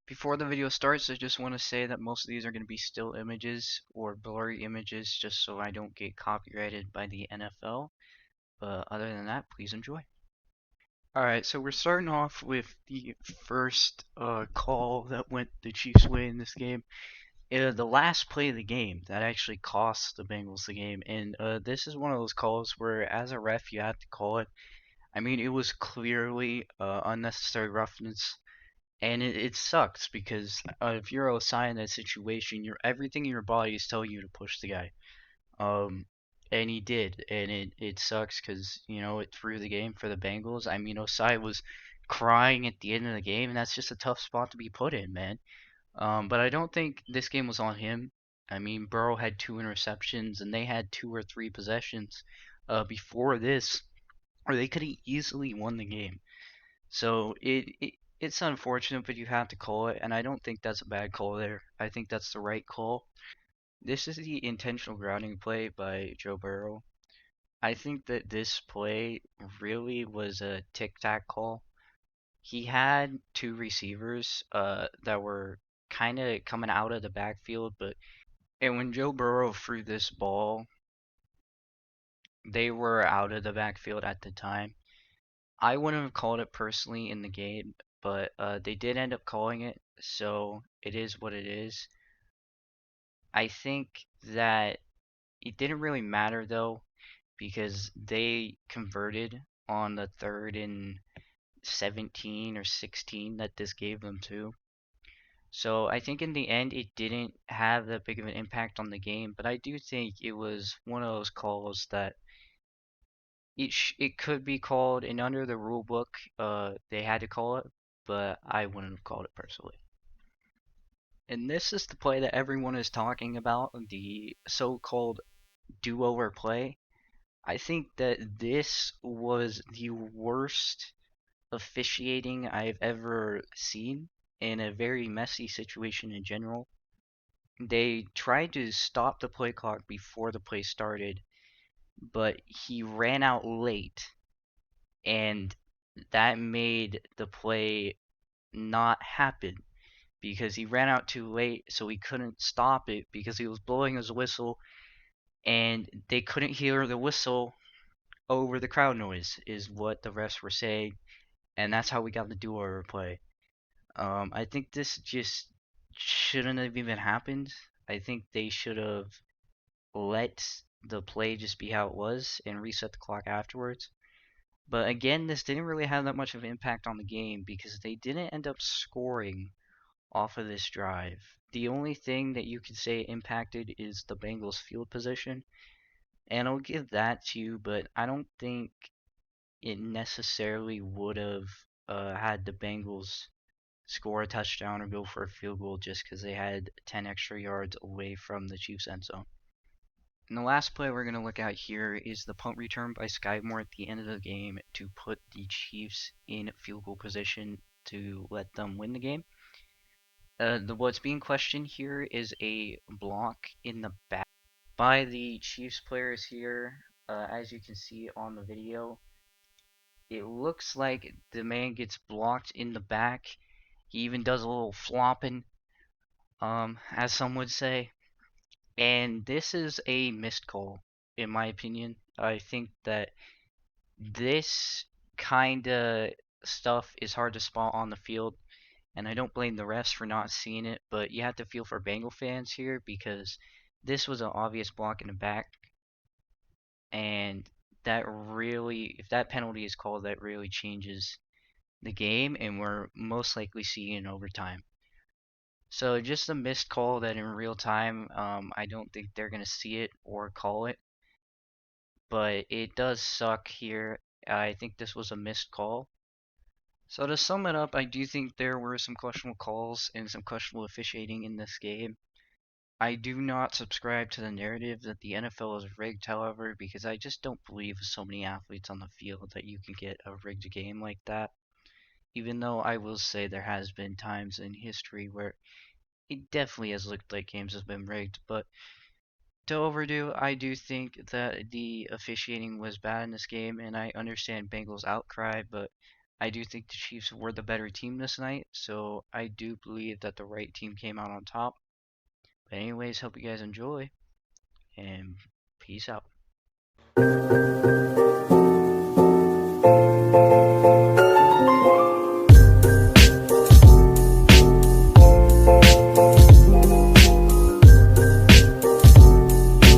Before the video starts, I just want to say that most of these are going to be still images or blurry images just so I don't get copyrighted by the NFL. But other than that, please enjoy. Alright, so we're starting off with the first call that went the Chiefs' way in this game. The last play of the game that actually cost the Bengals the game. And this is one of those calls where, as a ref, you have to call it. I mean, it was clearly unnecessary roughness. And it sucks because if you're Osai in that situation, everything in your body is telling you to push the guy. Um, and he did, and it sucks because it threw the game for the Bengals. I mean, Osai was crying at the end of the game, and that's just a tough spot to be put in, man. But I don't think this game was on him. I mean, Burrow had 2 interceptions, and they had 2 or 3 possessions before this, or they could have easily won the game. So it's unfortunate, but you have to call it, and I don't think that's a bad call there. I think that's the right call. This is the intentional grounding play by Joe Burrow. I think that this play really was a tic-tac call. He had 2 receivers that were kind of coming out of the backfield, and when Joe Burrow threw this ball, they were out of the backfield at the time. I wouldn't have called it personally in the game, but they did end up calling it, so it is what it is. I think that it didn't really matter though, because they converted on the 3rd and 17 or 16 that this gave them too. So I think in the end it didn't have that big of an impact on the game, but I do think it was one of those calls that it could be called, and under the rule book, they had to call it, but I wouldn't have called it personally. And this is the play that everyone is talking about, the so-called do-over play. I think that this was the worst officiating I've ever seen in a very messy situation in general. They tried to stop the play clock before the play started, but he ran out late, and that made the play not happen because he ran out too late, so he couldn't stop it because he was blowing his whistle, and they couldn't hear the whistle over the crowd noise, is what the refs were saying, and that's how we got the do-over play. I think this just shouldn't have even happened. I think they should have let the play just be how it was and reset the clock afterwards. But again, this didn't really have that much of an impact on the game because they didn't end up scoring off of this drive. The only thing that you could say impacted is the Bengals' field position, and I'll give that to you, but I don't think it necessarily would have had the Bengals score a touchdown or go for a field goal just because they had 10 extra yards away from the Chiefs' end zone. And the last play we're going to look at here is the punt return by Sky Moore at the end of the game to put the Chiefs in field goal position to let them win the game. What's being questioned here is a block in the back by the Chiefs players here. As you can see on the video, it looks like the man gets blocked in the back. He even does a little flopping, as some would say. And this is a missed call, in my opinion. I think that this kind of stuff is hard to spot on the field, and I don't blame the refs for not seeing it, but you have to feel for Bengal fans here because this was an obvious block in the back, and that really, if that penalty is called, that really changes the game, and we're most likely seeing overtime. So just a missed call that in real time, I don't think they're gonna see it or call it, but it does suck here. I think this was a missed call. So to sum it up, I do think there were some questionable calls and some questionable officiating in this game. I do not subscribe to the narrative that the NFL is rigged, however, because I just don't believe with so many athletes on the field that you can get a rigged game like that. Even though I will say there has been times in history where it definitely has looked like games have been rigged, but to overdo, I do think that the officiating was bad in this game, and I understand Bengals' outcry, but I do think the Chiefs were the better team this night, so I do believe that the right team came out on top. But anyways, hope you guys enjoy, and peace out.